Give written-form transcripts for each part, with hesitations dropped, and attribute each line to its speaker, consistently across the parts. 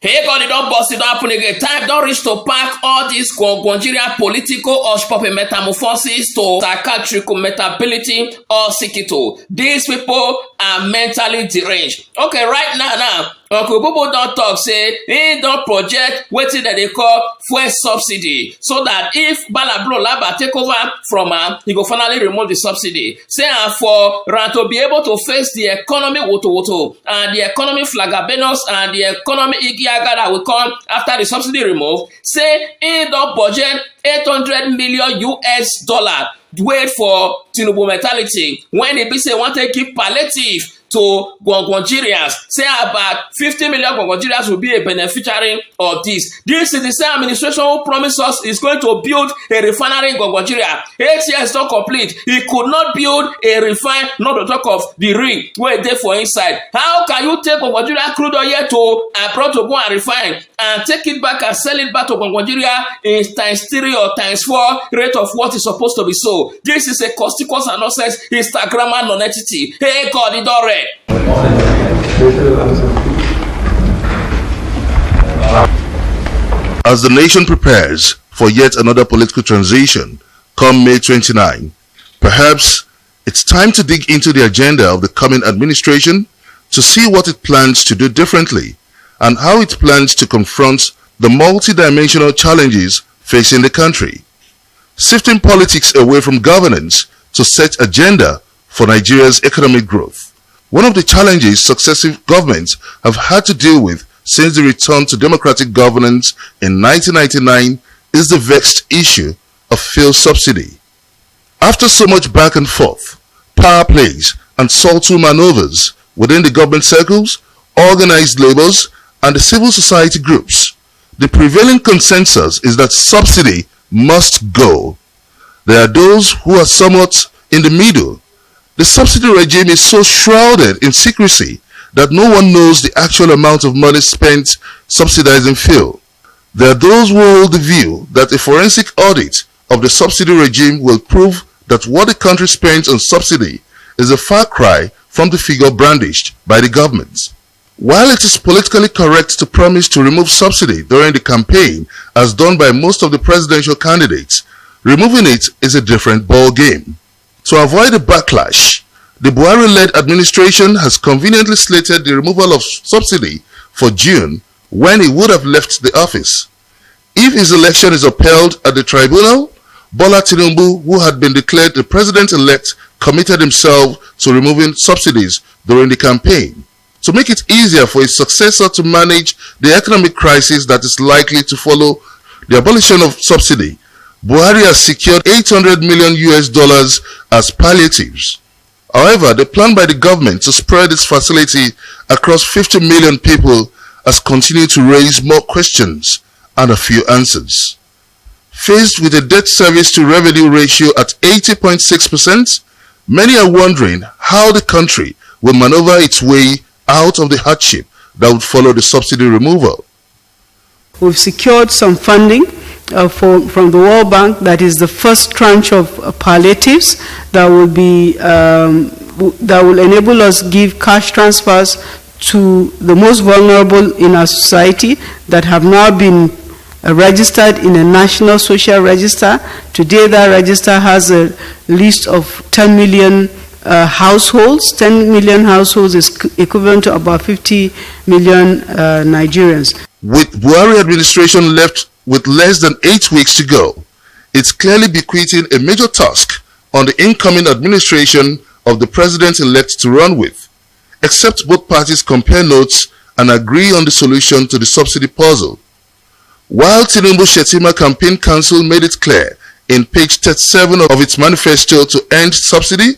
Speaker 1: Hey God, it don't bust, it don't happen again. Time don't reach to pack all these Nigerian political or shopping metamorphosis to psychiatric metability or psychito. These people are mentally deranged. Okay, right now, Uncle Bobo don't talk, say, he don't project wetin that they call fuel subsidy. So that if Balabro Laba take over from him, he go finally remove the subsidy. Say, for Ran to be able to face the economy woto and the economy flagabenos and the economy igiaga that will come after the subsidy removed, say, he don't budget $800 million US. Wait for Tinubu mentality. When he be say want to give palliative to Nigerians, say about 50 million Nigerians will be a beneficiary of this. This is the same administration who promised us is going to build a refinery in Nigeria. 8 years not complete. He could not build a refine, not to talk of the ring where they for inside. How can you take Nigeria crude oil to abroad to go and refine and take it back and sell it back to Nigeria in ×3 or ×4 rate of what is supposed to be sold? This is a conspicuous and nonsense Instagram non-entity. Hey God, it don't read.
Speaker 2: As the nation prepares for yet another political transition come May 29, perhaps it's time to dig into the agenda of the coming administration to see what it plans to do differently and how it plans to confront the multidimensional challenges facing the country. Shifting politics away from governance to set agenda for Nigeria's economic growth. One of the challenges successive governments have had to deal with since the return to democratic governance in 1999 is the vexed issue of fuel subsidy. After so much back and forth, power plays and subtle maneuvers within the government circles, organized labors and the civil society groups, the prevailing consensus is that subsidy must go. There are those who are somewhat in the middle. The subsidy regime is so shrouded in secrecy that no one knows the actual amount of money spent subsidizing fuel. There are those who hold the view that a forensic audit of the subsidy regime will prove that what the country spends on subsidy is a far cry from the figure brandished by the government. While it is politically correct to promise to remove subsidy during the campaign, as done by most of the presidential candidates, removing it is a different ball game. To avoid a backlash, the Buhar1-led administration has conveniently slated the removal of subsidy for June when he would have left the office. If his election is upheld at the tribunal, Bola Tinubu, who had been declared the president-elect, committed himself to removing subsidies during the campaign. To make it easier for his successor to manage the economic crisis that is likely to follow the abolition of subsidy, Buhari has secured $800 million US as palliatives. However, the plan by the government to spread this facility across 50 million people has continued to raise more questions and a few answers. Faced with a debt service to revenue ratio at 80.6%, many are wondering how the country will maneuver its way out of the hardship that would follow the subsidy removal.
Speaker 3: We've secured some funding from the World Bank. That is the first tranche of palliatives that will enable us to give cash transfers to the most vulnerable in our society that have now been registered in a national social register. Today that register has a list of 10 million households. 10 million households is equivalent to about 50 million Nigerians.
Speaker 2: With Buhari administration left with less than 8 weeks to go, it's clearly bequeathing a major task on the incoming administration of the president-elect to run with, except both parties compare notes and agree on the solution to the subsidy puzzle. While Tinubu Shetima Campaign Council made it clear in page 37 of its manifesto to end subsidy,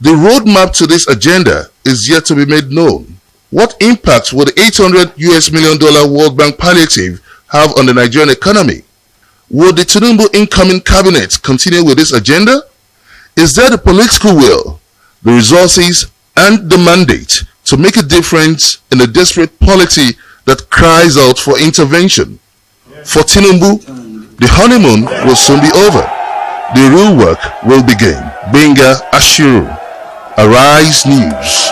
Speaker 2: the roadmap to this agenda is yet to be made known. What impact will the $800 million World Bank palliative have on the Nigerian economy? Will the Tinubu incoming cabinet continue with this agenda? Is there the political will, the resources, and the mandate to make a difference in a desperate polity that cries out for intervention? For Tinubu, the honeymoon will soon be over. The real work will begin. Benga Ashiru, Arise News.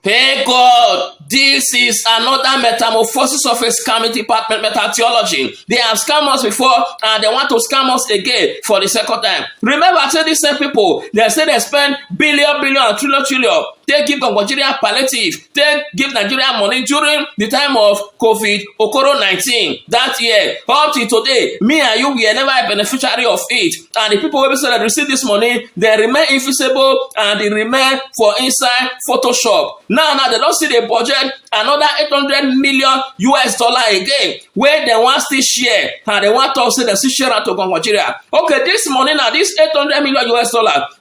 Speaker 1: Hey God, This is another metamorphosis of a scamming department, meta theology. They have scammed us before and they want to scam us again for the second time. Remember, I said these same people, they say they spend billion and trillion. They give Nigeria palliative. They give Nigeria money during the time of COVID-19 that year. Up to today, me and you, we are never a beneficiary of it. And the people who say that receive this money, they remain invisible and they remain for inside Photoshop. Now they don't see the budget another $800 million again, where they want to share and they want to say they still share out to Nigeria. Okay, this money now, this $800 million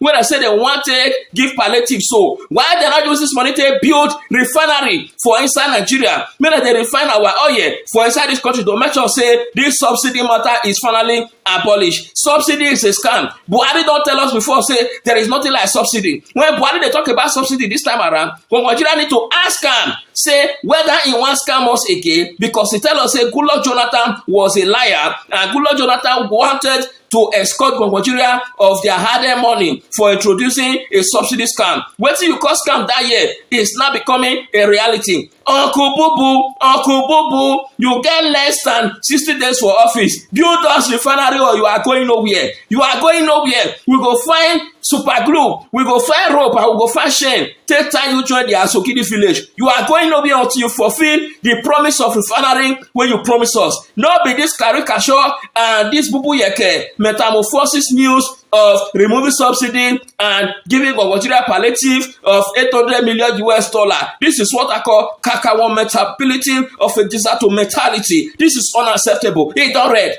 Speaker 1: where they say they want to give palliative. So why they not use this money to build refinery for inside Nigeria? Maybe they refine our oil for inside this country to make sure say this subsidy matter is finally abolished. Subsidy is a scam. Buhari don't tell us before say there is nothing like subsidy. When Buhari they talk about subsidy this time around, Nigeria need to ask him say whether he wants scam us again, because he tell us say Goodluck Jonathan was a liar and Goodluck Jonathan wanted to escort Nigeria of their hard-earned money for introducing a subsidy scam. What you call scam that year is now becoming a reality. Uncle Bubu, you get less than 60 days for office. Build us refinery or you are going nowhere. You are going nowhere. We go find super glue. We go find rope and we go find chain. Take time you join the Asokidi village. You are going nowhere until you fulfill the promise of refinery when you promise us. Not be this caricature and this Bubu Yeke metamorphosis news of removing subsidy and giving Nigeria palliative of $800 million. This is what I call Kakawa mentality of a disaster mentality. This is unacceptable. It don't read.